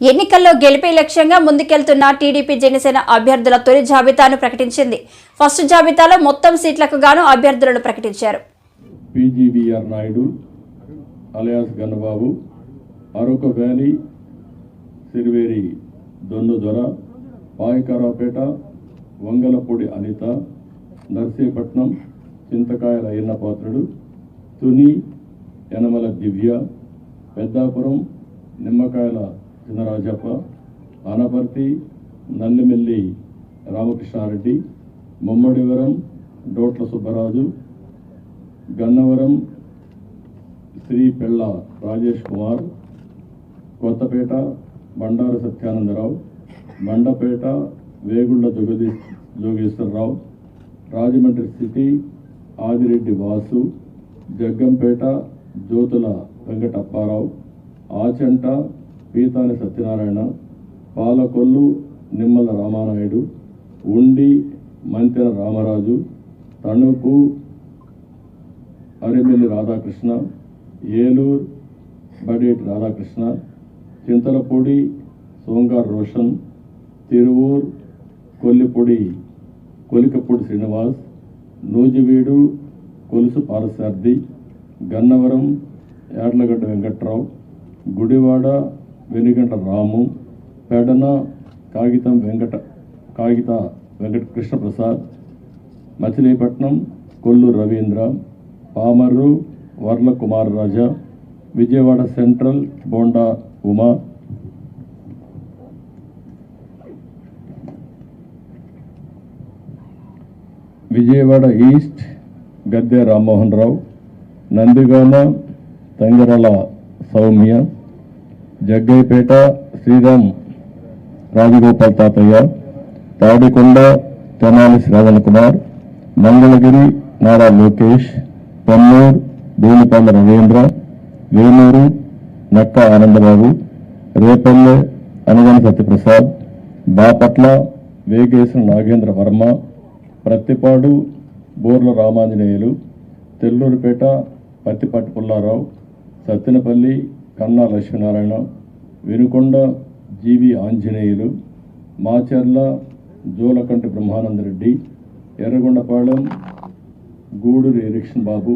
ఎన్నికల్లో గెలిపే లక్ష్యంగా ముందుకెళ్తున్న టీడీపీ జనసేన అభ్యర్థుల తొలి జాబితాను ప్రకటించింది. ఫస్ట్ జాబితాలో మొత్తం సీట్లకు గాను అభ్యర్థులను ప్రకటించారు. PGVR Naidu alias Gannababu, అరొక valley Siriveri Donnudora, పాయకారాపేట Vangalapudi Anitha, Narsipatnam చింతకాయల అయ్యన్నపాత్రుడు, తుని యనమల దివ్య, పెద్దాపురం నిమ్మకాయల చినరాజప్ప, ఆనపర్తి నల్లిమెల్లి రామకృష్ణారెడ్డి, ముమ్మడివరం డోట్ల సుబ్బరాజు, గన్నవరం శ్రీ పెళ్ళ రాజేష్ కుమార్, కొత్తపేట బండారు సత్యానందరావు, మండపేట వేగుళ్ల జోగేశ్వరరావు, రాజమండ్రి సిటీ ఆదిరెడ్డి వాసు, జగ్గంపేట జ్యోతుల వెంకటప్పారావు, ఆచంట పీతాని సత్యనారాయణ, పాలకొల్లు నిమ్మల రామానాయుడు, ఉండి మంతెన రామరాజు, తణుకు అరిమెల్లి రాధాకృష్ణ, ఏలూరు బడేటి రాధాకృష్ణ, చింతలపూడి సోంగార్ రోషన్, తిరువూరు కొలికపూడి శ్రీనివాస్, నూజివీడు కొలుసు పారసార్థి, గన్నవరం యాడ్లగడ్డ వెంకట్రావు, గుడివాడ వెనుగంట రాము, పెడన కాగిత వెంకట కృష్ణప్రసాద్, మచిలీపట్నం కొల్లు రవీంద్ర, పామర్రు వర్ల కుమార్ రాజా, విజయవాడ సెంట్రల్ బోండా ఉమా, విజయవాడ ఈస్ట్ గద్దె రామ్మోహన్ రావు, నందిగామ తంగరల సౌమ్య, జగ్గైపేట శ్రీరామ్ రాజగోపాల్ తాతయ్య, తాడికొండ తెనాలి శ్రావణ్ కుమార్, మంగళగిరి నారా లోకేష్, పొన్నూరు భూమిపల్ల రవీంద్ర, వేలూరు నక్క ఆనందబాబు, రేపల్లె అనగన సత్యప్రసాద్, బాపట్ల వేగేశ్వర నాగేంద్ర వర్మ, ప్రత్తిపాడు బోర్ల Ramanjaneyulu, తెల్లూరుపేట Pattipati Pullarao, Sattenapalli Kanna Lakshminarayana, Vinukonda GV Anjaneyulu, Macherla Julakanti Brahmanandareddy, Yerragondapalem Guduru Erixion Babu,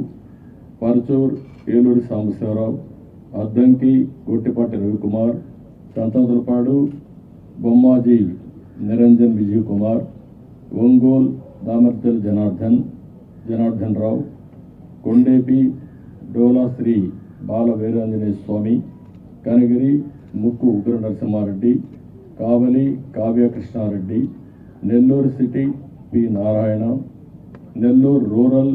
Parchuru Eluri Sambasivarao, Addanki Gottipati Ravikumar, Santhanuthalapadu Bommaji Niranjan Vijay Kumar, Ongole Damacharla Janardhan Rao, Kondapi Dola Sri Bala Veeranjaneya Swamy, Kanigiri Mukku Ugra Narasimhareddy, Kavali Kavya Krishnareddy, Nellore city P Narayana, Nellore rural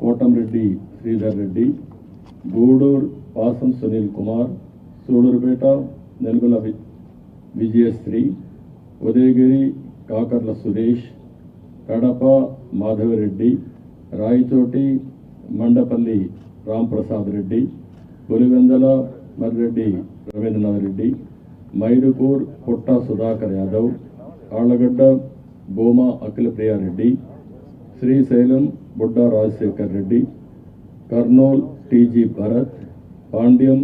Kotamreddy Sridhar Reddy, Guduru Pasam Sunil Kumar, Sullurpeta నెల్గొల Vijayasri, Udayagiri Kakarla Suresh, Kadapa Madhava Reddy, Rayachoti Mandapalli Ramprasad Reddy, Pulivendula Marreddy Rabindranath Reddy, Mydukur Putta Sudhakar Yadav, Allagadda Bhuma Akhilapriyareddy, Srisailam Budda Rajasekhar Reddy, Kurnool TG Bharath, Panyam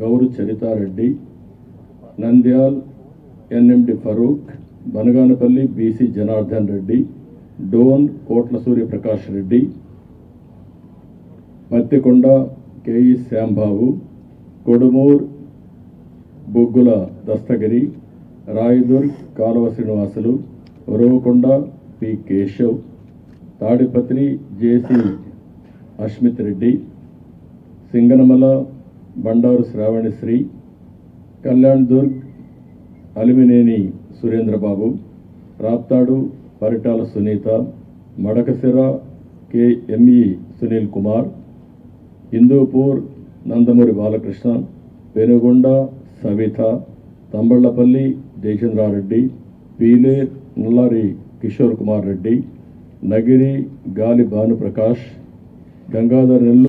Gowru Charithareddy, Nandyal NMD Farooq, Banaganapalli BC Janardhan Reddy, Dhone Kotla Suryaprakash Reddy, Pattikonda KE Shyambabu, Kodumur Boggula Dastagiri, Rayadurg Kaluva Srinivasulu, Uravakonda P Keshav, Tadipatri JC Ashmit Reddy, Singanamala Bandaru Sravanisri, Kalyan Durg Alimineni Surendrababu, Raptadu Paritala Sunitha, Madakasira ME Sunil Kumar, Hindupur Nandamuri Balakrishna, Penukonda Savitha, Thamballapalle Jayachandrareddy, Peele Nallari Kishore Kumar Reddy, Nagari గాలి భానుప్రకాష్, గంగాధర్ నెల్లు.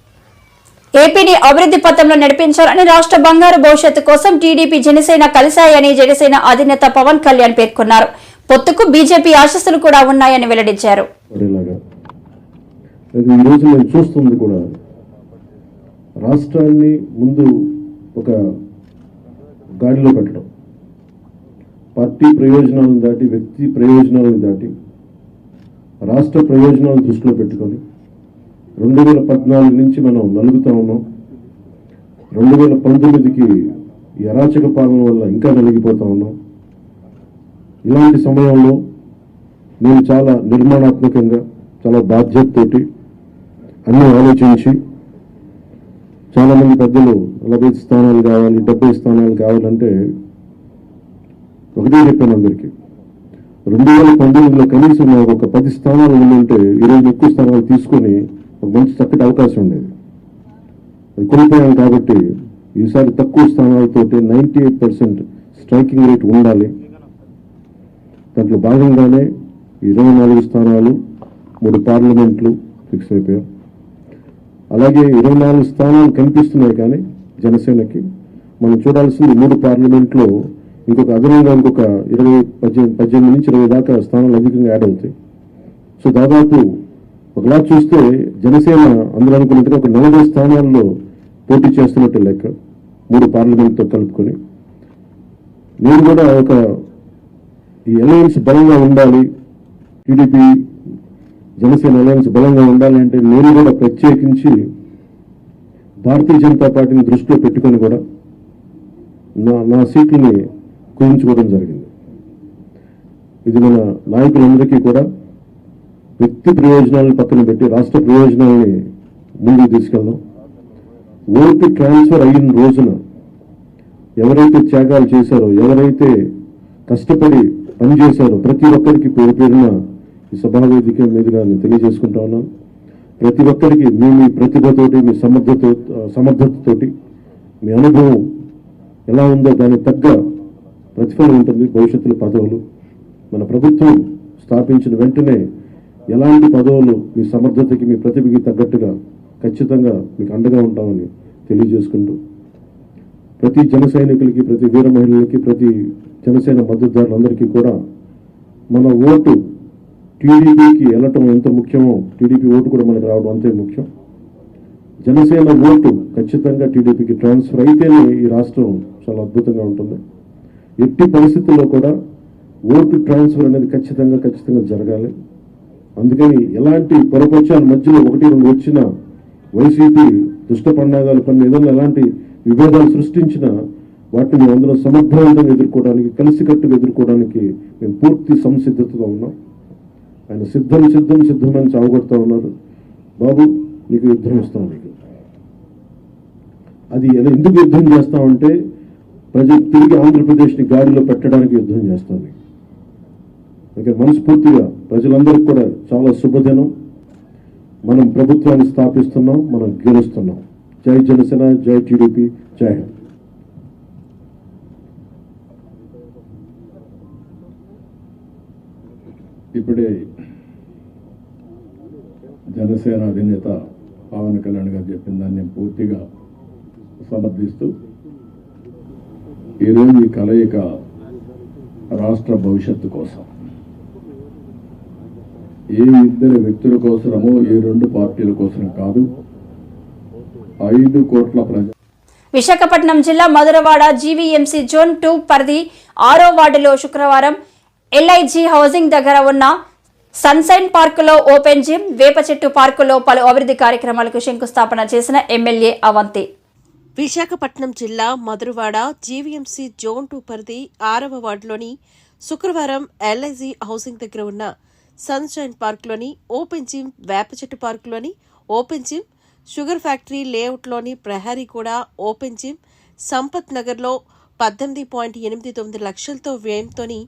ఏపీని అభివృద్ధి పథంలో నడిపించాలని రాష్ట్ర బంగారు భవిష్యత్తు కోసం టీడీపీ జనసేన కలిశాయని జనసేన అధినేత పవన్ కళ్యాణ్ పేర్కొన్నారు. పొత్తుకు బీజేపీ ఆశీస్సులు కూడా ఉన్నాయని వెల్లడించారు. ఈరోజు మేము చూస్తుంది కూడా రాష్ట్రాన్ని ముందు ఒక గాడిలో పెట్టడం, పార్టీ ప్రయోజనాలను దాటి, వ్యక్తి ప్రయోజనాలను దాటి, రాష్ట్ర ప్రయోజనాలను దృష్టిలో పెట్టుకొని 2014 నుంచి మనం నలుగుతా ఉన్నాం. 2019కి ఈ అరాచక పాలన వల్ల ఇంకా నలిగిపోతా ఉన్నాం. ఇలాంటి సమయంలో నేను చాలా నిర్మాణాత్మకంగా, చాలా బాధ్యతతోటి అన్నీ ఆలోచించి, చాలామంది పెద్దలు 40 స్థానాలు కావాలి, 70 స్థానాలు కావాలంటే ఒకటే చెప్పాను అందరికీ, 2019లో కనీసం నాకు ఒక 10 స్థానాలు ఉందంటే ఈరోజు ఎక్కువ స్థానాలు తీసుకొని ఒక మంచి చక్కటి అవకాశం ఉండేది. అది కోల్పోయాం కాబట్టి ఈసారి తక్కువ స్థానాలతోటి 98% స్ట్రైకింగ్ రేట్ ఉండాలి. దాంట్లో భాగంగానే 24 స్థానాలు, 3 పార్లమెంట్లు ఫిక్స్ అయిపోయాం. అలాగే 24 స్థానాలు కనిపిస్తున్నాయి, కానీ జనసేనకి మనం చూడాల్సింది 3 పార్లమెంట్లో ఇంకొక అదనంగా ఇంకొక 18 నుంచి 20 దాకా స్థానాలు అధికంగా యాడ్ అవుతాయి. సో దాదాపు ఒకలా చూస్తే జనసేన అందరూ అనుకున్నట్టుగా ఒక 40 స్థానాల్లో పోటీ చేస్తున్నట్టు లెక్క, 3 పార్లమెంట్తో కలుపుకొని. నేను కూడా ఈ అలయన్స్ బలంగా ఉండాలి, టీడీపీ జనసేన అలయన్స్ బలంగా ఉండాలి అంటే నేను కూడా ప్రత్యేకించి భారతీయ జనతా పార్టీని దృష్టిలో పెట్టుకొని కూడా నా సీట్లని కుదించుకోవడం జరిగింది. ఇది మన నాయకులందరికీ కూడా వ్యక్తి ప్రయోజనాలను పక్కన పెట్టి రాష్ట్ర ప్రయోజనాలని ముందుకు తీసుకెళ్దాం. ఓటు ట్రాన్స్ఫర్ అయిన రోజున ఎవరైతే త్యాగాలు చేశారో, ఎవరైతే కష్టపడి పనిచేశారో ప్రతి ఒక్కరికి పేరు పేరున ఈ సభావేదిక మీదుగా నేను తెలియజేసుకుంటా ఉన్నాను. ప్రతి ఒక్కరికి మీ ప్రతిభతోటి, మీ సమర్థతతోటి, మీ అనుభవం ఎలా ఉందో దానికి తగ్గ ప్రతిఫలం ఉంటుంది భవిష్యత్తులో. పదవులు మన ప్రభుత్వం స్థాపించిన వెంటనే ఎలాంటి పదవులు మీ సమర్థతకి, మీ ప్రతిభకి తగ్గట్టుగా ఖచ్చితంగా మీకు అండగా ఉంటామని తెలియజేసుకుంటూ, ప్రతి జన సైనికులకి, ప్రతి వీర మహిళలకి, ప్రతి జనసేన మద్దతుదారులందరికీ కూడా మన ఓటు టీడీపీకి వెళ్ళటం ఎంత ముఖ్యమో టీడీపీ ఓటు కూడా మనకు రావడం అంతే ముఖ్యం. జనసేన ఓటు ఖచ్చితంగా టీడీపీకి ట్రాన్స్ఫర్ అయితేనే ఈ రాష్ట్రం చాలా అద్భుతంగా ఉంటుంది. ఎట్టి పరిస్థితుల్లో కూడా ఓటు ట్రాన్స్ఫర్ అనేది ఖచ్చితంగా జరగాలి. అందుకని ఎలాంటి పొరపక్షాల మధ్యలో 1-2 వచ్చిన వైసీపీ దుష్ట పండాగాలు పని ఏదైనా ఎలాంటి విభేదాలు సృష్టించినా వాటిని మేము అందరం సమర్థవంతంగా ఎదుర్కోవడానికి, కలిసికట్టుగా ఎదుర్కోవడానికి మేము పూర్తి సంసిద్ధతతో ఉన్నాం. ఆయన సిద్ధమని చావగొడతా ఉన్నారు. బాబు నీకు యుద్ధం ఇస్తాం, నీకు అది ఎందుకు యుద్ధం చేస్తామంటే ప్రజలు తిరిగి ఆంధ్రప్రదేశ్ని గాడిలో పెట్టడానికి యుద్ధం చేస్తాం. ఇక్కడ మనస్ఫూర్తిగా ప్రజలందరికీ కూడా చాలా శుభదినం. మనం ప్రభుత్వాన్ని స్థాపిస్తున్నాం, మనం గెలుస్తున్నాం. జై జనసేన, జై టీడీపీ, జై హింద్. ఇప్పుడే జనసేన అధినేత పవన్ కళ్యాణ్ గారు చెప్పిన దాన్ని పూర్తిగా సమర్థిస్తూ, ఈరోజు ఈ కలయిక రాష్ట్ర భవిష్యత్తు కోసం, ఏ 2 వ్యక్తుల కోసమో, ఏ 2 పార్టీల కోసం కాదు, 5 కోట్ల ప్రజలు. విశాఖపట్నం జిల్లా మధురవాడ జీవీఎంసీ జోన్ 2 పరిధి 6వ వార్డులో శుక్రవారం ఎల్ఐజీ హౌసింగ్ దగ్గర ఉన్న సన్షైన్ పార్కులో ఓపెన్ జిమ్, వేప చెట్టు పార్కులో పలు అభివృద్ధి కార్యక్రమాలకు శంకుస్థాపన చేసిన ఎమ్మెల్యే అవంతి. విశాఖపట్నం జిల్లా మధురవాడ జీవీఎంసీ జోన్ 2 పరిధి 6వ వార్డులోని శుక్రవారం ఎల్ఐజీ హౌసింగ్ దగ్గర ఉన్న సన్షైన్ పార్క్లోని ఓపెన్ జిమ్, వేప చెట్టు పార్కులోని ఓపెన్ జిమ్, షుగర్ ఫ్యాక్టరీ లేఅవుట్లోని ప్రహరీ కూడా ఓపెన్ జిమ్, సంపత్ నగర్లో 18.89 లక్షలతో వ్యయంతోని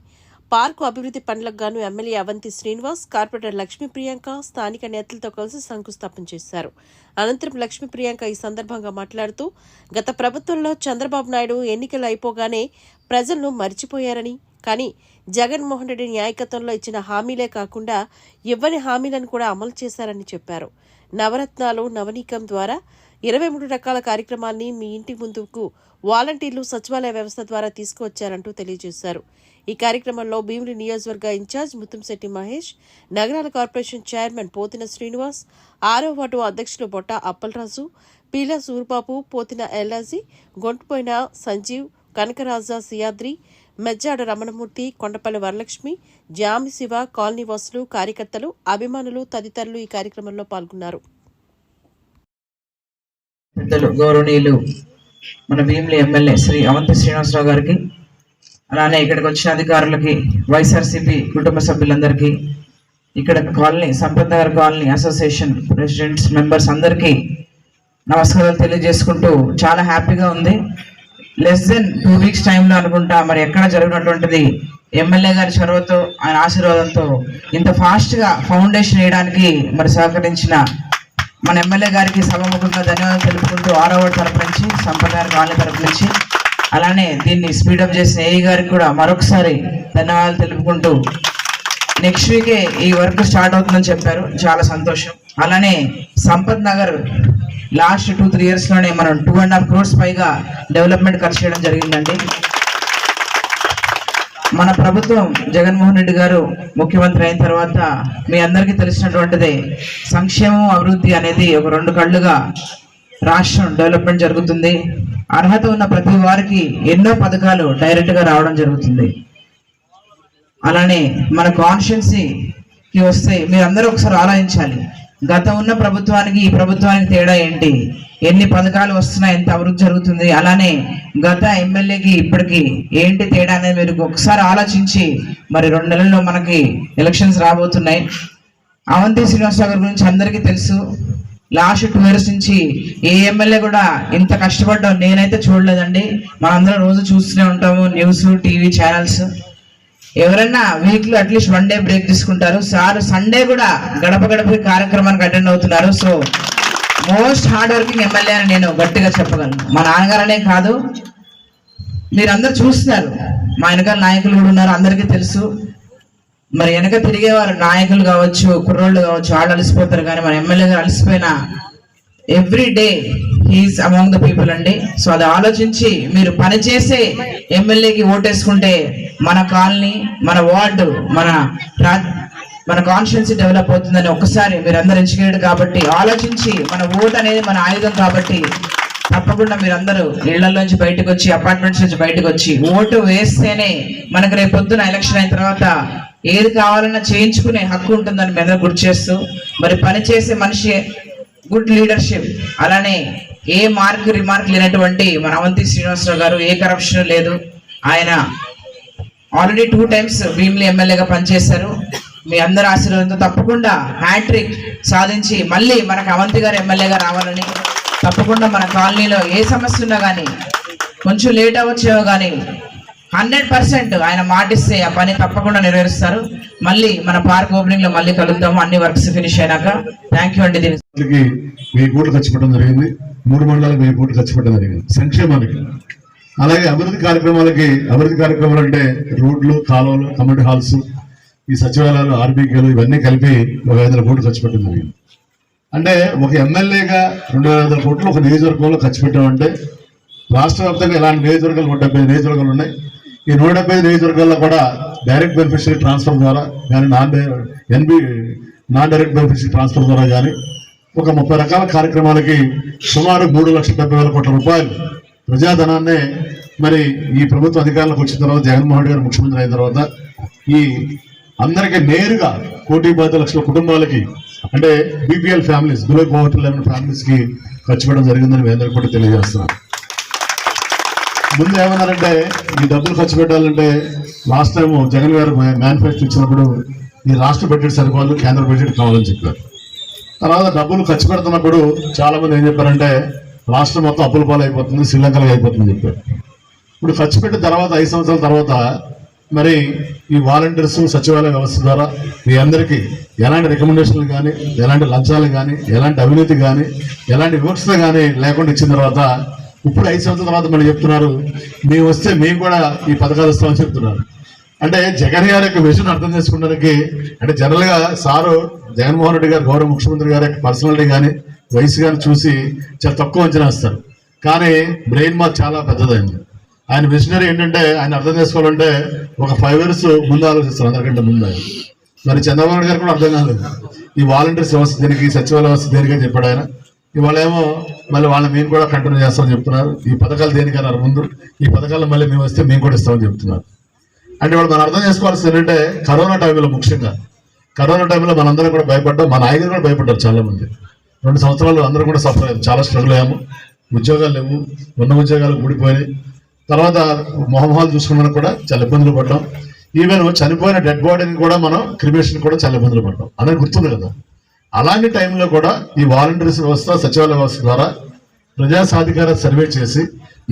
పార్కు అభివృద్ధి పనులకు గాను ఎమ్మెల్యే అవంతి శ్రీనివాస్, కార్పొరేటర్ లక్ష్మీ ప్రియాంక స్థానిక నేతలతో కలిసి శంకుస్థాపన చేశారు. అనంతరం లక్ష్మీ ప్రియాంక ఈ సందర్భంగా మాట్లాడుతూ, గత ప్రభుత్వంలో చంద్రబాబు నాయుడు ఎన్నికలు అయిపోగానే ప్రజలను మర్చిపోయారని, కానీ జగన్మోహన్ రెడ్డి నాయకత్వంలో ఇచ్చిన హామీలే కాకుండా ఇవ్వని హామీలను కూడా అమలు చేశారని చెప్పారు. నవరత్నాలు, నవనీకం ద్వారా 23 రకాల కార్యక్రమాల్ని మీ ఇంటి ముందుకు వాలంటీర్లు, సచివాలయ వ్యవస్థ ద్వారా తీసుకువచ్చారంటూ తెలియజేశారు. ఈ కార్యక్రమంలో భీమిలి నియోజకవర్గ ఇన్ఛార్జ్ ముత్తంశెట్టి మహేష్, నగరాల కార్పొరేషన్ చైర్మన్ పోతిన శ్రీనివాస్, 6వ వార్డు అధ్యక్షులు బొట్ట అప్పలరాజు, పీలా సూర్బాబు, పోతిన ఎల్లాజీ, గొంటుపోయిన సంజీవ్, కనకరాజా సియాద్రి, మెజ్జాడ రమణమూర్తి, కొండపల్లి వరలక్ష్మి, జామి శివ, కాలనీ వాసులు, కార్యకర్తలు, అభిమానులు తదితరులు ఈ కార్యక్రమంలో పాల్గొన్నారు. గౌరవనీయులు మన భీమిలి ఎమ్మెల్యే శ్రీ అవంతి శ్రీనివాసరావు గారికి, అలానే ఇక్కడికి వచ్చిన అధికారులకి, వైఎస్ఆర్సీపీ కుటుంబ సభ్యులందరికీ, ఇక్కడ colony Sampath Nagar colony association presidents members అందరికీ నమస్కారాలు తెలియజేసుకుంటూ చాలా హ్యాపీగా ఉంది. లెస్ దెన్ 2 weeks టైంలో అనుకుంటా మరి ఎక్కడ జరిగినటువంటిది ఎమ్మెల్యే గారి చొరవతో, ఆయన ఆశీర్వాదంతో ఇంత ఫాస్ట్గా ఫౌండేషన్ వేయడానికి మరి సహకరించిన మన ఎమ్మెల్యే గారికి సభముఖంగా ధన్యవాదాలు తెలుపుకుంటూ 6వ వార్డు తరపు నుంచి, సంపత్ నగర్ కాలనీ తరపు నుంచి, అలానే దీన్ని స్పీడప్ చేసిన ఏఈ గారికి కూడా మరొకసారి ధన్యవాదాలు తెలుపుకుంటూ నెక్స్ట్ వీకే ఈ వర్క్ స్టార్ట్ అవుతుందని చెప్పారు. చాలా సంతోషం. అలానే సంపత్ నగర్ లాస్ట్ 2-3 yearsలోనే మనం 2.5 crores పైగా డెవలప్మెంట్ ఖర్చు చేయడం జరిగిందండి. మన ప్రభుత్వం జగన్మోహన్ రెడ్డి గారు ముఖ్యమంత్రి అయిన తర్వాత మీ అందరికీ తెలిసినటువంటిదే, సంక్షేమం అభివృద్ధి అనేది ఒక 2 కళ్ళుగా రాష్ట్రం డెవలప్మెంట్ జరుగుతుంది. అర్హత ఉన్న ప్రతి వారికి ఎన్నో పథకాలు డైరెక్ట్గా రావడం జరుగుతుంది. అలానే మన కాన్స్టిట్యున్సీకి వస్తే మీరందరూ ఒకసారి ఆలోచించాలి, గత ఉన్న ప్రభుత్వానికి ఈ ప్రభుత్వానికి తేడా ఏంటి, ఎన్ని పథకాలు వస్తున్నాయి, ఎంత అభివృద్ధి జరుగుతుంది, అలానే గత ఎమ్మెల్యేకి ఇప్పటికి ఏంటి తేడా అనేది మీరు ఒకసారి ఆలోచించి, మరి 2 నెలల్లో మనకి ఎలక్షన్స్ రాబోతున్నాయి. అవంతి శ్రీనివాసరావు గారి గురించి అందరికీ తెలుసు. లాస్ట్ 2 years నుంచి ఏ ఎమ్మెల్యే కూడా ఇంత కష్టపడ్డాం నేనైతే చూడలేదండి. మనందరం రోజు చూస్తూనే ఉంటాము, న్యూస్, టీవీ ఛానల్స్. ఎవరైనా వీక్లీ అట్లీస్ట్ 1 day బ్రేక్ తీసుకుంటారు. సార్ సండే కూడా గడప గడప కార్యక్రమానికి అటెండ్ అవుతున్నారు. So most hard working MLA అని నేను గట్టిగా చెప్పగలను. మా నాన్నగారనే కాదు, మీరందరూ చూస్తున్నారు, మా వెనకాల నాయకులు కూడా ఉన్నారు, అందరికీ తెలుసు. మరి వెనక తిరిగేవారు నాయకులు కావచ్చు, కుర్రోళ్ళు కావచ్చు, వాళ్ళు అలసిపోతారు, కానీ మన ఎమ్మెల్యే గారు అలసిపోయినా every day he is among the people అండి. సో అది ఆలోచించి మీరు పనిచేసే ఎమ్మెల్యేకి ఓటేసుకుంటే మన కాలనీ, మన వార్డు, మన కాన్స్టిట్యున్సీ డెవలప్ అవుతుందని ఒక్కసారి మీరు అందరు ఎడ్యుకేటెడ్ కాబట్టి ఆలోచించి, మన ఓటు అనేది మన ఆయుధం కాబట్టి తప్పకుండా మీరందరూ ఇళ్లలోంచి బయటకు వచ్చి, అపార్ట్మెంట్స్ నుంచి బయటకు వచ్చి ఓటు వేస్తేనే మనకు రేపు పొద్దున ఎలక్షన్ అయిన తర్వాత ఏది కావాలన్నా చేయించుకునే హక్కు ఉంటుందని మీ అందరూ గుర్తు చేస్తూ, మరి పనిచేసే మనిషి, గుడ్ లీడర్షిప్, అలానే ఏ రిమార్క్ లేనటువంటి మన అవంతి శ్రీనివాసరావు గారు, ఏ కరప్షన్ లేదు. ఆయన ఆల్రెడీ 2 times భీమిలి ఎమ్మెల్యేగా పనిచేశారు. మీ అందరి ఆశీర్వాదంతో తప్పకుండా హ్యాట్రిక్ సాధించి మళ్ళీ మనకు అవంతి గారు ఎమ్మెల్యేగా రావాలని, తప్పకుండా మన కాలనీలో ఏ సమస్య ఉన్నా కానీ, కొంచెం లేట్ అవ్వచ్చేవో కానీ 100% ఆయన మాటిస్తే ఆ పని తప్పకుండా నెరవేరుస్తారు. మళ్ళీ మన పార్క్ ఓపెనింగ్ లో మళ్ళీ కలుద్దాము, అన్ని వర్క్స్ ఫినిష్ అయినాక. థ్యాంక్ యూ అండి. దీనికి 1000 కోట్లు ఖర్చు పెట్టడం జరిగింది. 3 మండలాలకు 1000 కోట్లు ఖర్చు పెట్టడం జరిగింది సంక్షేమానికి. అలాగే అభివృద్ధి కార్యక్రమాలు అంటే రోడ్లు, కాలువలు, కమ్యూనిటీ హాల్స్, ఈ సచివాలయాలు, ఆర్బీకేలు ఇవన్నీ కలిపి 500 కోట్లు ఖర్చు పెట్టడం జరిగింది. అంటే ఒక ఎమ్మెల్యేగా 2500 కోట్లు ఒక నియోజకవర్గంలో ఖర్చు పెట్టామంటే, రాష్ట్ర వ్యాప్తంగా ఇలాంటి నియోజకవర్గాలు 175 నియోజకవర్గాలు ఉన్నాయి. ఈ 175 నియోజకవర్గాల్లో కూడా డైరెక్ట్ బెనిఫిషరీ ట్రాన్స్ఫర్ ద్వారా కానీ, నాన్ డైరెక్ట్ బెనిఫిషరీ ట్రాన్స్ఫర్ ద్వారా కానీ ఒక 30 రకాల కార్యక్రమాలకి సుమారు 3,70,000 కోట్ల రూపాయలు ప్రజాధనాన్నే మరి ఈ ప్రభుత్వం అధికారంలోకి వచ్చిన తర్వాత, జగన్మోహన్ రెడ్డి గారు ముఖ్యమంత్రి అయిన తర్వాత ఈ అందరికీ నేరుగా 1,25,00,000 కుటుంబాలకి, అంటే BPL families, below poverty level ఫ్యామిలీస్కి ఖర్చు పెట్టడం జరిగిందని మీ అందరికీ కూడా తెలియజేస్తున్నాను. ముందు ఏమన్నారంటే, ఈ డబ్బులు ఖర్చు పెట్టాలంటే లాస్ట్ టైం జగన్ గారు మేనిఫెస్టో ఇచ్చినప్పుడు ఈ రాష్ట్ర బడ్జెట్ సరిపోదు, కేంద్ర బడ్జెట్ కావాలని చెప్పారు. తర్వాత డబ్బులు ఖర్చు పెడుతున్నప్పుడు చాలా మంది ఏం చెప్పారంటే, రాష్ట్రం మొత్తం అప్పుల పాలు అయిపోతుంది, శ్రీలంకలో అయిపోతుందని చెప్పారు. ఇప్పుడు ఖర్చు పెట్టిన తర్వాత 5 సంవత్సరాల తర్వాత మరి ఈ వాలంటీర్స్, సచివాలయ వ్యవస్థ ద్వారా మీ అందరికీ ఎలాంటి రికమెండేషన్లు కానీ, ఎలాంటి లంచాలు కానీ, ఎలాంటి అవినీతి కానీ, ఎలాంటి వివక్షత కానీ లేకుండా ఇచ్చిన తర్వాత ఇప్పుడు 5 సంవత్సరాల తర్వాత మళ్ళీ చెప్తున్నారు, మేము వస్తే మేము కూడా ఈ పథకాలు ఇస్తామని చెప్తున్నారు. అంటే జగన్ గారి యొక్క విజన్ అర్థం చేసుకోవడానికి, అంటే జనరల్గా సారు జగన్మోహన్ రెడ్డి గారు గౌరవ ముఖ్యమంత్రి గారి యొక్క పర్సనాలిటీ కానీ, వయసు కానీ చూసి చాలా తక్కువ అంచనా వేస్తారు. కానీ బ్రెయిన్ మాకు చాలా పెద్దదైంది. ఆయన విజనరీ ఏంటంటే, ఆయన అర్థం చేసుకోవాలంటే ఒక 5 years ముందు ఆలోచిస్తారు, అందరికంటే ముందు. మరి చంద్రబాబు నాయుడు గారు కూడా అర్థం కాలేదు, ఈ వాలంటీర్స్ వ్యవస్థ దేనికి, సచివాలయ వ్యవస్థ దేనికి అని చెప్పాడు ఆయన. ఇవాళ ఏమో మళ్ళీ వాళ్ళని మేము కూడా కంటిన్యూ చేస్తామని చెప్తున్నారు. ఈ పథకాలు దేనికన్నారు ముందు, ఈ పథకాలు మళ్ళీ మేము వస్తే మేము కూడా ఇస్తామని చెప్తున్నారు. అంటే వాళ్ళు మనం అర్థం చేసుకోవాల్సింది ఏంటంటే కరోనా టైంలో ముఖ్యంగా కరోనా టైంలో మనందరం కూడా భయపడ్డాం, మా నాయకులు కూడా భయపడ్డారు చాలా మంది. 2 సంవత్సరాలు అందరూ కూడా సఫర్ అయ్యాము, చాలా స్ట్రగుల్ అయ్యాము. ఉద్యోగాలు లేవు, ఉన్న ఉద్యోగాలు ఊడిపోయినాయి. తర్వాత మొహమ్మహాలు చూసుకున్నా కూడా చాలా ఇబ్బందులు పడ్డాం. ఈవెన్ చనిపోయిన డెడ్ బాడీని కూడా మనం క్రిమేషన్ కూడా చాలా ఇబ్బందులు పడ్డాం అనేది గుర్తుంది కదా. అలాంటి టైంలో కూడా ఈ వాలంటీర్స్ వ్యవస్థ, సచివాలయ వ్యవస్థ ద్వారా ప్రజా సాధికార సర్వే చేసి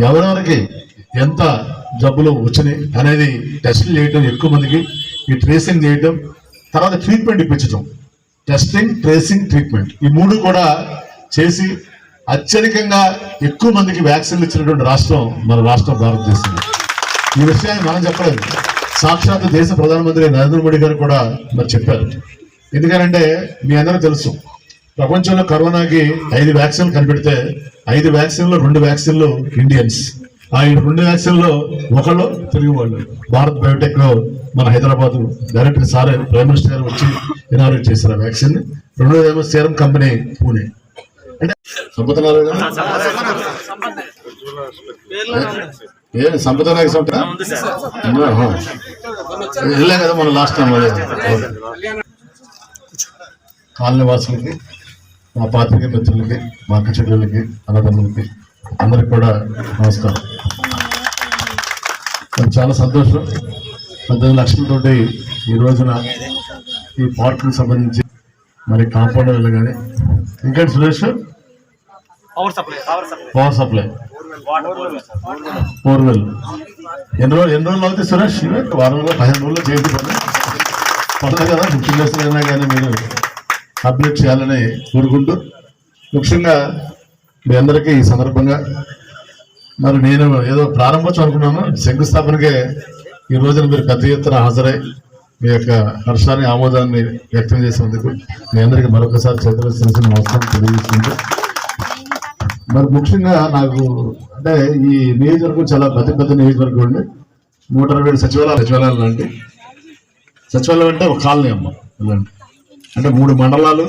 ఎవరెవరికి ఎంత జబ్బులు వచ్చినాయి అనేది టెస్టులు చేయటం, ఎక్కువ మందికి ఈ ట్రేసింగ్ చేయటం, తర్వాత ట్రీట్మెంట్ ఇప్పించడం. టెస్టింగ్, ట్రేసింగ్, ట్రీట్మెంట్ ఈ 3 కూడా చేసి అత్యధికంగా ఎక్కువ మందికి వ్యాక్సిన్లు ఇచ్చినటువంటి రాష్ట్రం మన రాష్ట్రం భారతదేశం. ఈ విషయాన్ని మనం చెప్పలేదు, సాక్షాత్ దేశ ప్రధానమంత్రి నరేంద్ర మోడీ గారు కూడా మరి చెప్పారు. ఎందుకంటే మీ అందరూ తెలుసు, ప్రపంచంలో కరోనాకి 5 వ్యాక్సిన్లు కనిపెడితే 5 వ్యాక్సిన్లో 2 వ్యాక్సిన్లు ఇండియన్స్. ఆ 2 వ్యాక్సిన్లో ఒకళ్ళు తెలుగు వాళ్ళు. భారత్ బయోటెక్ లో మన Hyderabad director sir prime minister గారు వచ్చి ఇనాగ్రేట్ చేశారు ఆ వ్యాక్సిన్. 2వదేమో సీరం కంపెనీ పూణే. అంటే సంపద సంపద వెళ్ళాం కదా మన లాస్ట్ టైం. కాలనీ వాసులకి, మా పాత్రికేయ మిత్రులకి, మా అక్క చెల్లెలకి, అన్నదమ్ములకి అందరికి కూడా నమస్కారం. చాలా సంతోషం. 18 లక్షలతోటి ఈ రోజున ఈ పార్కులకు సంబంధించి మరి కాంపౌండ్ వెళ్ళగానే ఇంకా సురేష్ పవర్ సప్లై బోర్వెల్ ఎన్ని రోజులు అవుతాయి సురేష్? వారంలో 15 రోజుల్లో చేతి పడదు కదా. 15 డేస్ అయినా కానీ మీరు అప్డేట్ చేయాలని కోరుకుంటూ, ముఖ్యంగా మీ అందరికీ ఈ సందర్భంగా మరి నేను ఏదో ప్రారంభోత్సవం అనుకున్నాను, శంకుస్థాపనకే ఈ రోజున మీరు పెద్ద ఎత్తున హాజరై మీ యొక్క హర్షాన్ని, ఆమోదాన్ని వ్యక్తం చేసినందుకు మీ అందరికీ మరొకసారి చేతులు నమస్కారం తెలియజేసుకుంటూ, మరి ముఖ్యంగా నాకు అంటే ఈ నియోజకవర్గం చాలా పెద్ద నియోజకవర్గం అండి. 120 సచివాలయాలు లాంటి సచివాలయం అంటే ఒక కాలనీ అమ్మ ఇలాంటి, అంటే 3 మండలాలు,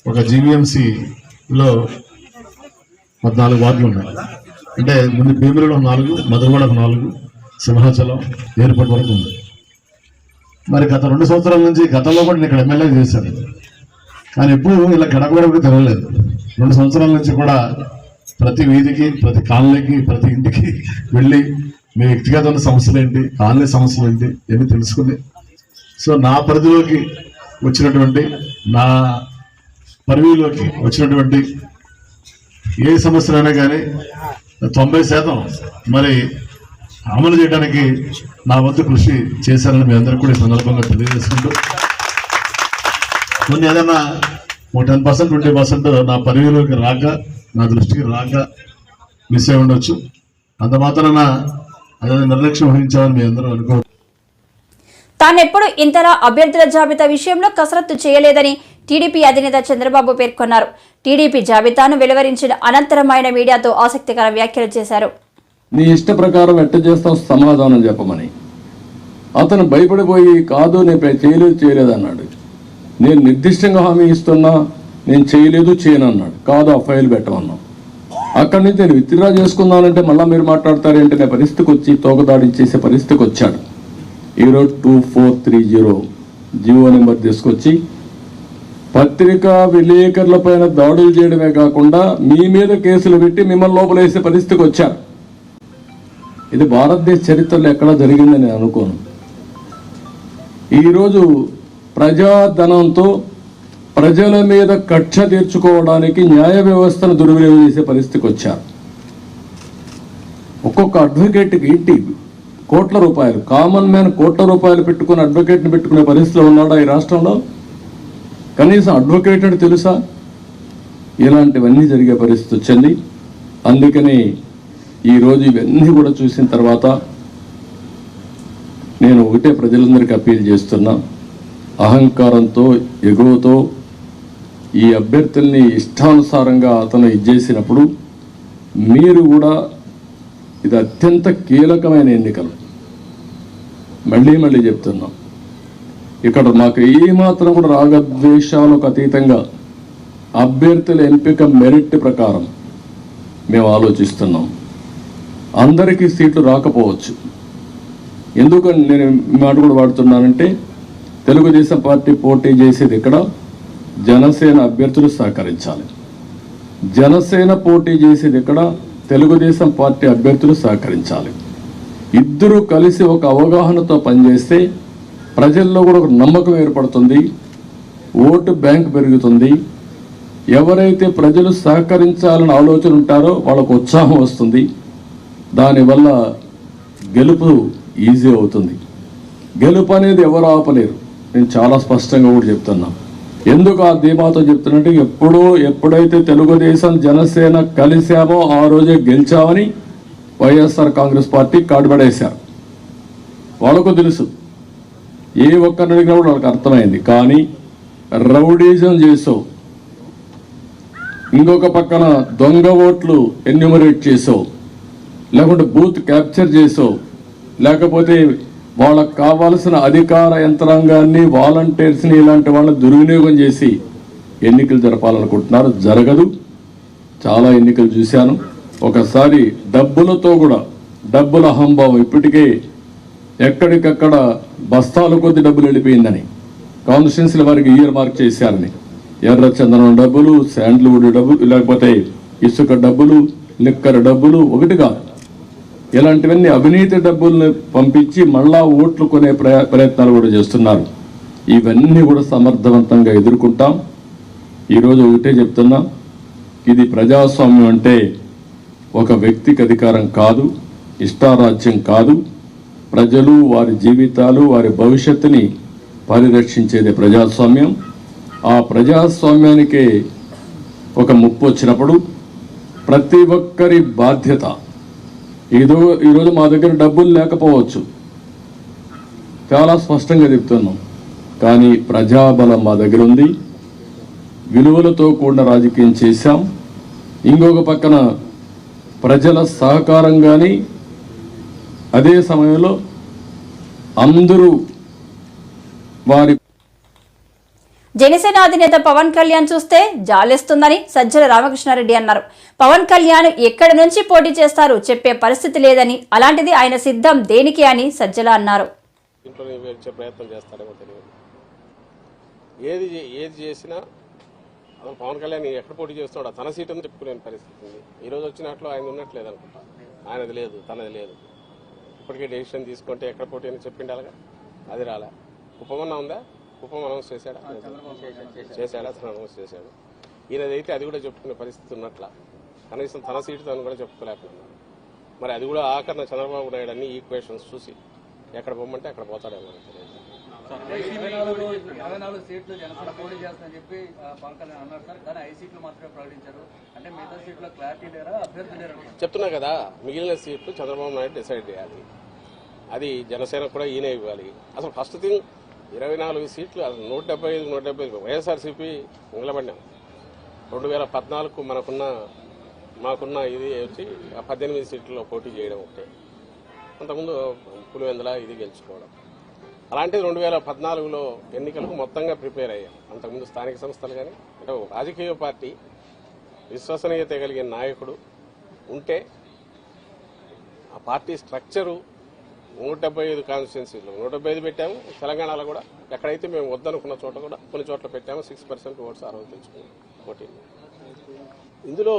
ఒక జీవీఎంసీలో 14 వార్డులు ఉన్నాయి. అంటే ముందు భీమిలిలో 4, మధురవాడకు 4, సింహాచలం ఎయిర్పోర్ట్ వరకు ఉంది. మరి గత 2 సంవత్సరాల నుంచి, గతంలో కూడా నేను ఇక్కడ ఎమ్మెల్యే చేశాను, కానీ ఎప్పుడు ఇలా గడపగడపకి తిరగలేదు. 2 సంవత్సరాల నుంచి కూడా ప్రతి వీధికి, ప్రతి కాలనీకి, ప్రతి ఇంటికి వెళ్ళి మీ వ్యక్తిగత సమస్యలు ఏంటి, కాలనీ సమస్యలు ఏంటి ఏమి తెలుసుకుని, సో నా పరిధిలోకి వచ్చినటువంటి, నా పరిధిలోకి వచ్చినటువంటి ఏ సమస్యలైనా కానీ 90% మరి అమలు చేయడానికి నా వంతు కృషి చేశారని మీ అందరికీ కూడా ఈ సందర్భంగా తెలియజేసుకుంటూ, కొన్ని ఏదైనా 10%, 20% నా పరిధిలోకి రాక, నా దృష్టికి రాక మిస్ అయి ఉండొచ్చు. అంత మాత్రాన అదే నిర్లక్ష్యం వహించామని మీ అందరూ అనుకో. తానెప్పుడు ఇంతలా అభ్యర్థుల జాబితా విషయంలో కసరత్తు చేయలేదని టీడీపీ అధినేత చంద్రబాబు పేర్కొన్నారు. టీడీపీ జాబితాను వెలువరించిన అనంతరం ఆయన మీడియాతో ఆసక్తికర వ్యాఖ్యలు చేశారు. నీ ఇష్ట ప్రకారం ఎట్ట చేస్తావు సమాధానం చెప్పమని. అతను భయపడిపోయి కాదు నేను చేయలేదు అన్నాడు. నేను నిర్దిష్టంగా హామీ ఇస్తున్నా, నేను చేయను అన్నాడు. కాదు ఆ ఫైల్ పెట్టమన్నాం. అక్కడి నుంచి నేను విత్డ్రా చేసుకున్నానంటే మళ్ళీ మీరు మాట్లాడతారేంటి అనే పరిస్థితికి వచ్చి తోకదాడి చేసే పరిస్థితికి వచ్చాడు. ఈరోజు 2430 జీవో నెంబర్ తీసుకొచ్చి పత్రికా విలేకరుల పైన దాడులు చేయడమే కాకుండా మీ మీద కేసులు పెట్టి మిమ్మల్ని లోపలేసే పరిస్థితికి వచ్చారు. ఇది భారతదేశ చరిత్రలో ఎక్కడా జరిగిందని నేను అనుకోను. ఈరోజు ప్రజాధనంతో ప్రజల మీద కక్ష తీర్చుకోవడానికి న్యాయ వ్యవస్థను దుర్వినియోగం చేసే పరిస్థితికి వచ్చారు. ఒక్కొక్క అడ్వకేట్కి ఇంటి కోట్ల రూపాయలు, కామన్ మ్యాన్ కోట్ల రూపాయలు పెట్టుకుని అడ్వకేట్ని పెట్టుకునే పరిస్థితిలో ఉన్నాడా ఈ రాష్ట్రంలో? కనీసం అడ్వకేట్ అంటే తెలుసా? ఇలాంటివన్నీ జరిగే పరిస్థితి వచ్చింది. అందుకని ఈరోజు ఇవన్నీ కూడా చూసిన తర్వాత నేను ఒకటే ప్రజలందరికీ అప్పీల్ చేస్తున్నా, అహంకారంతో, ఎగువతో ఈ అభ్యర్థుల్ని ఇష్టానుసారంగా అతను ఇచ్చేసినప్పుడు మీరు కూడా, ఇది అత్యంత కీలకమైన ఎన్నికలు. మళ్ళీ చెప్తున్నాం, ఇక్కడ మాకు ఏమాత్రం కూడా రాగద్వేషాలకు అతీతంగా అభ్యర్థుల ఎంపిక మెరిట్ ప్రకారం మేము ఆలోచిస్తున్నాం. అందరికీ సీట్లు రాకపోవచ్చు, ఎందుకు నేను ఈ మాట కూడా వాడుతున్నానంటే తెలుగుదేశం పార్టీ పోటీ చేసేది ఇక్కడ జనసేన అభ్యర్థులు సహకరించాలి. జనసేన పోటీ చేసేది ఇక్కడ తెలుగుదేశం పార్టీ అభ్యర్థులు సహకరించాలి. ఇద్దరూ కలిసి ఒక అవగాహనతో పనిచేస్తే ప్రజల్లో కూడా ఒక నమ్మకం ఏర్పడుతుంది, ఓటు బ్యాంక్ పెరుగుతుంది. ఎవరైతే ప్రజలు సహకరించాలని ఆలోచన ఉంటారో వాళ్ళకు ఉత్సాహం వస్తుంది. దానివల్ల గెలుపు ఈజీ అవుతుంది. గెలుపు అనేది ఎవరు ఆపలేరు. నేను చాలా స్పష్టంగా కూడా చెప్తున్నా. ఎందుకు ఆ ధీమాతో చెప్తున్నట్టు ఎప్పుడైతే తెలుగుదేశం జనసేన కలిశామో ఆ రోజే గెలిచామని వైఎస్ఆర్ కాంగ్రెస్ పార్టీ కాడుపడేశారు. వాళ్ళకు తెలుసు, ఏ ఒక్కరిని అడిగినా కూడా వాళ్ళకి అర్థమైంది. కానీ రౌడీజం చేసావు, ఇంకొక పక్కన దొంగ ఓట్లు ఎన్యూమరేట్ చేసావు, లేకుంటే బూత్ క్యాప్చర్ చేసావు, లేకపోతే వాళ్ళకు కావాల్సిన అధికార యంత్రాంగాన్ని వాలంటీర్స్ని ఇలాంటి వాళ్ళని దుర్వినియోగం చేసి ఎన్నికలు జరపాలనుకుంటున్నారు. జరగదు. చాలా ఎన్నికలు చూశాను. ఒకసారి డబ్బులతో కూడా డబ్బుల అహంభావం ఇప్పటికే ఎక్కడికక్కడ బస్తాల కొద్ది డబ్బులు వెళ్ళిపోయిందని కాన్స్టిట్యున్సీల వారికి ఇయర్ మార్క్ చేశారని. ఎర్ర చందనం డబ్బులు, శాండ్ల్వుడ్ డబ్బులు, లేకపోతే ఇసుక డబ్బులు, లిక్కర్ డబ్బులు, ఒకటి కాదు. ఇలాంటివన్నీ అవినీతి డబ్బుల్ని పంపించి మళ్ళా ఓట్లు కొనే ప్రయత్నాలు కూడా చేస్తున్నారు. ఇవన్నీ కూడా సమర్థవంతంగా ఎదుర్కొంటాం. ఈరోజు ఒకటే చెప్తున్నా, ఇది ప్రజాస్వామ్యం అంటే ఒక వ్యక్తికి అధికారం కాదు, ఇష్టారాజ్యం కాదు. ప్రజలు వారి జీవితాలు, వారి భవిష్యత్తుని పరిరక్షించేది ప్రజాస్వామ్యం. ఆ ప్రజాస్వామ్యానికే ఒక ముప్పు వచ్చినప్పుడు ప్రతి ఒక్కరి బాధ్యత. ఈరోజు మా దగ్గర డబ్బులు లేకపోవచ్చు, చాలా స్పష్టంగా చెప్తున్నాం. కానీ ప్రజాబలం మా దగ్గర ఉంది. విలువలతో కూడిన రాజకీయం చేశాం. ఇంకొక పక్కన ప్రజల సహకారం కానీ, అదే సమయంలో అందరూ వారి జనసేన అధినేత పవన్ కళ్యాణ్ చూస్తే జాలేస్తుందని సజ్జల రామకృష్ణారెడ్డి అన్నారు. పవన్ కళ్యాణ్ ఎక్కడి నుంచి పోటీ చేస్తారు చెప్పే పరిస్థితి లేదని, అలాంటిది ఆయన సిద్ధం దేనికి అని సజ్జల అన్నారు. ప్రయత్నం చేస్తారేమో తెలియదు. ఏది చేసినా అసలు పవన్ కళ్యాణ్ ఎక్కడ పోటీ చేస్తున్నాడో తన సీట్ అని చెప్పుకునే పరిస్థితి ఉంది. ఈరోజు వచ్చినట్లు ఆయన ఉన్నట్లేదు అనుకుంటా. ఆయనది లేదు, తనది లేదు. ఇప్పటికే డెసిషన్ తీసుకుంటే ఎక్కడ పోటీ అని చెప్పిండి అలాగా, అది రాలే. కుప్పమన్నా ఉందా? కుప్పం అనౌన్స్ చేశాడా? అతను అనౌన్స్ చేశాడు. ఈయనదైతే అది కూడా చెప్పుకునే పరిస్థితి ఉన్నట్ల. కనీసం తన సీటు తను కూడా చెప్పుకోలేకపోతున్నాడు. మరి అది కూడా ఆఖరణ చంద్రబాబు నాయుడు అన్ని ఈక్వేషన్స్ చూసి ఎక్కడ పోమంటే అక్కడ పోతాడేమో. 24 సీట్లు జనసేన పోటీ చేస్తానని చెప్పి పవన్ కళ్యాణ్ అన్నారు సార్. కానీ 5 సీట్లు మాత్రమే ప్రకటించారు. అంటే మిగతా సీట్లో క్లారిటీ లేరా, అభ్యర్థి లేరా? చెప్తున్నా కదా, మిగిలిన సీట్లు చంద్రబాబు నాయుడు డిసైడ్ చేయాలి. అది జనసేన కూడా ఈయనే ఇవ్వాలి. అసలు ఫస్ట్ థింగ్ 24 సీట్లు, అసలు 175 వైఎస్ఆర్సీపీ నిలబడినాం. 2014 మాకున్న ఇది వచ్చి 18 సీట్లలో పోటీ చేయడం ఒకటే. అంతకుముందు పులివెందుల ఇది గెలుచుకోవడం. అలాంటిది 2014లో ఎన్నికలకు మొత్తంగా ప్రిపేర్ అయ్యాం. అంతకుముందు స్థానిక సంస్థలు కానీ, అంటే రాజకీయ పార్టీ విశ్వసనీయత కలిగిన నాయకుడు ఉంటే ఆ పార్టీ స్ట్రక్చరు 175 కాన్స్టిట్యున్సీలు 175 పెట్టాము. తెలంగాణలో కూడా ఎక్కడైతే మేము వద్దనుకున్న చోట కూడా కొన్ని చోట్ల పెట్టాము. 6% ఓట్స్ ఆ రోజు తెచ్చుకున్నాం పోటీ. ఇందులో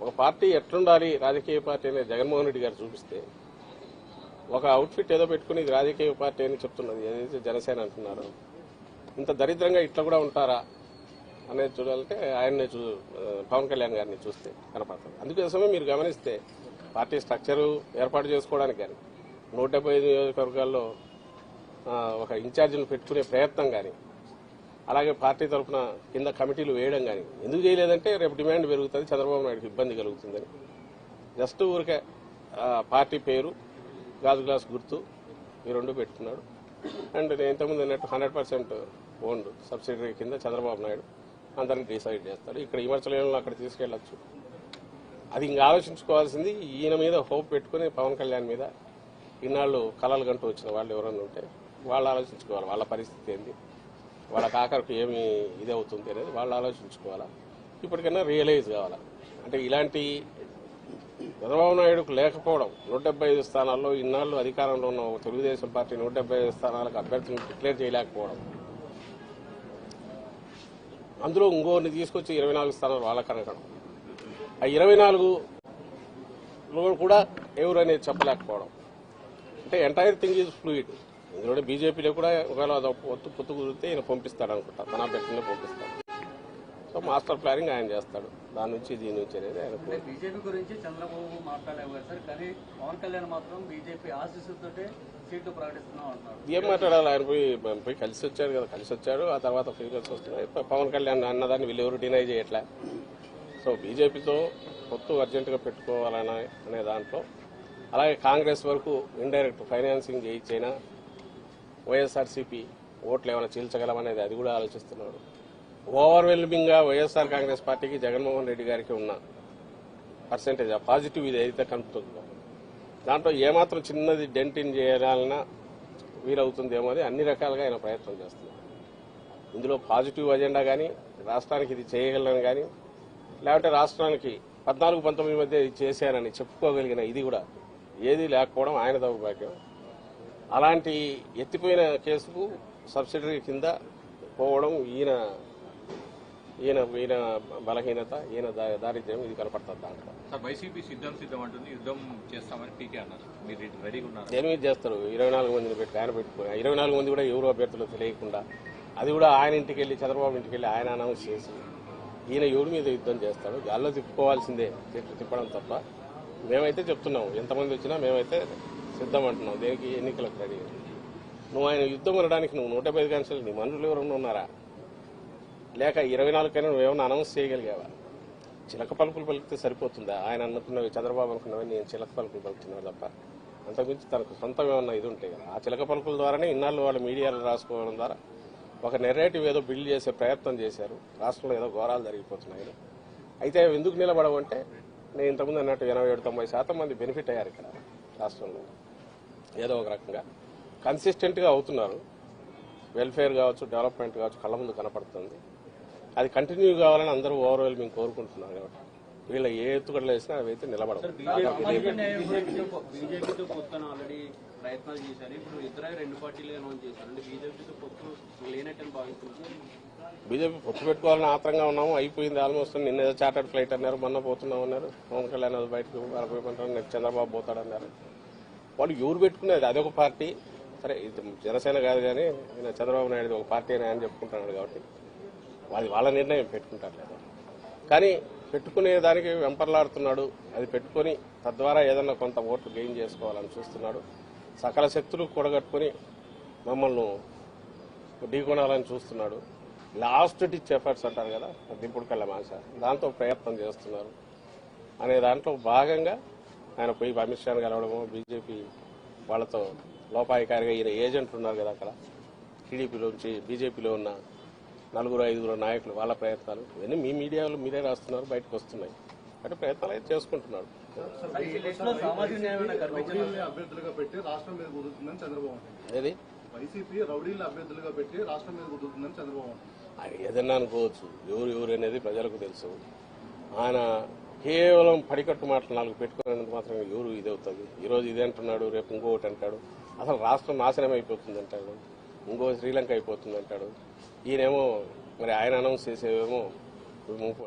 ఒక పార్టీ ఎట్లుండాలి రాజకీయ పార్టీ అనేది జగన్మోహన్ రెడ్డి గారు చూపిస్తే, ఒక అవుట్ఫిట్ ఏదో పెట్టుకుని ఇది రాజకీయ పార్టీ అని చెప్తున్నది ఏదైతే జనసేన అంటున్నారో, ఇంత దరిద్రంగా ఇట్లా కూడా ఉంటారా అనేది చూడాలంటే ఆయన్ని పవన్ కళ్యాణ్ గారిని చూస్తే కనపడుతుంది. అందుకోసమే మీరు గమనిస్తే పార్టీ స్ట్రక్చరు ఏర్పాటు చేసుకోవడానికి కానీ 175 నియోజకవర్గాల్లో ఒక ఇన్ఛార్జీలు పెట్టుకునే ప్రయత్నం కానీ, అలాగే పార్టీ తరఫున కింద కమిటీలు వేయడం కానీ ఎందుకు చేయలేదంటే రేపు డిమాండ్ పెరుగుతుంది, చంద్రబాబు నాయుడుకి ఇబ్బంది కలుగుతుందని. జస్ట్ ఊరికే పార్టీ పేరు, గాజు గ్లాస్ గుర్తు ఈ రెండు పెట్టుకున్నాడు. అండ్ నేను ఇంతకుముందు అన్నట్టు 100% ఓన్డ్ సబ్సిడరీ కింద చంద్రబాబు నాయుడు అందరిని డిసైడ్ చేస్తాడు. ఇక్కడ విమర్శలను అక్కడ తీసుకెళ్లొచ్చు. అది ఇంకా ఆలోచించుకోవాల్సింది ఈయన మీద హోప్ పెట్టుకుని పవన్ కళ్యాణ్ మీద ఇన్నాళ్ళు కలలు గంటూ వచ్చిన వాళ్ళు ఎవరన్నా ఉంటే వాళ్ళు ఆలోచించుకోవాలి. వాళ్ళ పరిస్థితి ఏంది, వాళ్ళకి ఆఖరికి ఏమి ఇది అవుతుంది అనేది వాళ్ళు ఆలోచించుకోవాలా. ఇప్పటికైనా రియలైజ్ కావాలా. అంటే ఇలాంటి చంద్రబాబు నాయుడుకు లేకపోవడం 175 స్థానాల్లో ఇన్నాళ్ళు అధికారంలో ఉన్న తెలుగుదేశం పార్టీ 175 స్థానాలకు అభ్యర్థులను డిక్లేర్ చేయలేకపోవడం, అందులో ఇంకోరిని తీసుకొచ్చి 24 స్థానాలు వాళ్ళకి అనగడం, ఆ 24లో కూడా ఎవరు అనేది చెప్పలేకపోవడం, అంటే ఎంటైర్ థింగ్ ఈజ్ ఫ్లూయిడ్. ఇందులో బీజేపీలో కూడా ఒకవేళ పొత్తు కుదిరితే ఈయన పంపిస్తాడు అనుకుంటా, తన అభ్యర్థులనే పంపిస్తాడు. సో మాస్టర్ ప్లానింగ్ ఆయన చేస్తాడు, దాని నుంచి దీని నుంచి అనేది ఆయన. బీజేపీ గురించి చంద్రబాబు మాట్లాడేవారు సార్, కానీ పవన్ కళ్యాణ్ మాత్రం బీజేపీ ఆశీస్సులతో సీట్లు ప్రకటిస్తున్నాం అంటున్నారు. ఏం మాట్లాడాలి, ఆయన పోయి కలిసి వచ్చాడు కదా, కలిసి వచ్చాడు, ఆ తర్వాత ఫీలింగ్స్ వస్తున్నాయి. పవన్ కళ్యాణ్ అన్నదాన్ని వీళ్ళు ఎవరు డినై చేయట్లే. సో బీజేపీతో పొత్తు అర్జెంటుగా పెట్టుకోవాలనే దాంట్లో, అలాగే కాంగ్రెస్ వరకు ఇండైరెక్ట్ ఫైనాన్సింగ్ చేయించైనా వైఎస్ఆర్సీపీ ఓట్లు ఏమైనా చీల్చగలమనేది అది కూడా ఆలోచిస్తున్నాడు. ఓవర్వెల్మింగ్ గా వైఎస్ఆర్ కాంగ్రెస్ పార్టీకి జగన్మోహన్ రెడ్డి గారికి ఉన్న పర్సెంటేజ్ పాజిటివ్ ఇది అయితే కనుపుతుందో, దాంట్లో ఏమాత్రం చిన్నది డెంటిన్ చేయాలన్నా వీలవుతుందేమో అని అన్ని రకాలుగా ఆయన ప్రయత్నం చేస్తున్నారు. ఇందులో పాజిటివ్ అజెండా కానీ, రాష్ట్రానికి ఇది చేయగలను కానీ, లేకపోతే రాష్ట్రానికి 14-19 మధ్య ఇది చేశానని చెప్పుకోగలిగిన ఇది కూడా ఏది లేకపోవడం ఆయన దౌర్భాగ్యం. అలాంటి ఎత్తిపోయిన కేసుకు సబ్సిడరీ కింద పోవడం ఈయన బలహీనత, ఈయన దారిద్ర్యం ఇది కనపడుతుంది దాంట్లో. వైసీపీ సిద్ధం అంటుంది, యుద్ధం చేస్తామని పీకే అన్నారు. మీరు రెడీగా ఉన్నారు? దేని మీద చేస్తారు? 24 మందిని పెట్టి ఆయన పెట్టుకుని 24 మంది కూడా ఎవరు అభ్యర్థులు తెలియకుండా, అది కూడా ఆయన ఇంటికి వెళ్ళి, చంద్రబాబు ఇంటికి వెళ్ళి ఆయన అనౌన్స్ చేసి ఈయన ఎవరి మీద యుద్ధం చేస్తాడు? గాల్లో తిప్పుకోవాల్సిందే, తిప్పడం తప్ప. మేమైతే చెప్తున్నాం, ఎంతమంది వచ్చినా మేమైతే సిద్ధం అంటున్నాం. దేనికి? ఎన్నికలకు రెడీ. నువ్వు ఆయన యుద్ధం అనడానికి నువ్వు 175 కాన్స్టిట్యూన్సీలు నీ మనుషులు ఎవరన్నా ఉన్నారా? లేక 24 కైనా నువ్వేమన్నా అనౌన్స్ చేయగలిగావా? చిలక పలుకులు పలికితే సరిపోతుందా? ఆయన అనుకున్నవి, చంద్రబాబు అనుకున్నవి నేను చిలక పలుకులు పలుకుతున్నాను తప్ప అంతకుమించి తనకు సొంతం ఏమన్నా ఇది ఉంటాయి కదా. ఆ చిలక పలుకుల ద్వారానే ఇన్నాళ్ళు వాళ్ళు మీడియాలో రాసుకోవడం ద్వారా ఒక నెరేటివ్ ఏదో బిల్డ్ చేసే ప్రయత్నం చేశారు. రాష్ట్రంలో ఏదో ఘోరాలు జరిగిపోతున్నాయి. అయితే ఎందుకు నిలబడవంటే, నేను ఇంతకుముందు అన్నట్టు 87-90% మంది బెనిఫిట్ అయ్యారు ఇక్కడ రాష్ట్రంలో. ఏదో ఒక రకంగా కన్సిస్టెంట్గా అవుతున్నారు. వెల్ఫేర్ కావచ్చు, డెవలప్మెంట్ కావచ్చు కళ్ళ ముందు కనపడుతుంది. అది కంటిన్యూ కావాలని అందరూ ఓవర్వెల్మింగ్ కోరుకుంటున్నారు. కాబట్టి వీళ్ళ ఏ ఎత్తుగడలు వేసినా అవి అయితే నిలబడవు. బీజేపీతో పొత్తున ఆల్రెడీ ప్రయత్నాలు చేశారు. ఇప్పుడు ఇద్దరు 2 పార్టీలు అనౌన్స్ చేశారు. అంటే బీజేపీతో పొత్తు లేనట్టని భావిస్తున్నారు. బీజేపీ పొత్తు పెట్టుకోవాలని ఆత్రంగా ఉన్నాము. అయిపోయింది ఆల్మోస్ట్. నిన్న ఏదో చార్టర్డ్ ఫ్లైట్ అన్నారు, మొన్న పోతున్నాం అన్నారు. పవన్ కళ్యాణ్ బయటకు పోయమంటారు, నెక్స్ట్ చంద్రబాబు పోతాడన్నారు. వాళ్ళు ఎవరు పెట్టుకునేది అదొక పార్టీ. సరే, ఇది జనసేన కాదు కానీ చంద్రబాబు నాయుడు ఒక పార్టీ అని ఆయన చెప్పుకుంటున్నాడు కాబట్టి అది వాళ్ళ నిర్ణయం, పెట్టుకుంటారు లేదా. కానీ పెట్టుకునే దానికి వెంపర్లాడుతున్నాడు. అది పెట్టుకుని తద్వారా ఏదన్నా కొంత ఓట్లు గెయిన్ చేసుకోవాలని చూస్తున్నాడు. సకల శక్తులు కూడగట్టుకుని మమ్మల్ని ఢీకొనాలని చూస్తున్నాడు. లాస్ట్ డిచ్ ఎఫర్ట్స్ అంటారు కదా, దింపుడు కళ్ళ మాస, దాంతో ప్రయత్నం చేస్తున్నారు అనే దాంట్లో భాగంగా ఆయన పోయి అమిత్ షాను కలవడము, బీజేపీ వాళ్ళతో లోపాయికారిగా ఈయన ఏజెంట్లు ఉన్నారు కదా అక్కడ, టీడీపీలోంచి బీజేపీలో ఉన్న 4-5 నాయకులు, వాళ్ళ ప్రయత్నాలు ఇవన్నీ మీ మీడియాలో మీరే రాస్తున్నారు, బయటకు వస్తున్నాయి. అంటే ప్రయత్నాలు అయితే చేసుకుంటున్నాడు. అభ్యర్థులుగా పెట్టి రాష్ట్రం మీద కుదురుతుందని చంద్రబాబు. ఏది వైసీపీ రౌడీలను అభ్యర్థులుగా పెట్టి రాష్ట్రం మీద కుదురుతుందని చంద్రబాబు. ఆయన ఏదన్నా అనుకోవచ్చు, ఎవరు అనేది ప్రజలకు తెలుసు. ఆయన కేవలం పడికట్టు మాటలు 4 పెట్టుకునేందుకు మాత్రం ఎవరు ఇది అవుతుంది. ఈరోజు ఇది అంటున్నాడు, రేపు ఇంకొకటి అంటాడు. అసలు రాష్ట్రం నాశనం అయిపోతుంది అంటాడు, ఇంకో శ్రీలంక అయిపోతుంది అంటాడు. ఈయనేమో మరి ఆయన అనౌన్స్ చేసేవేమో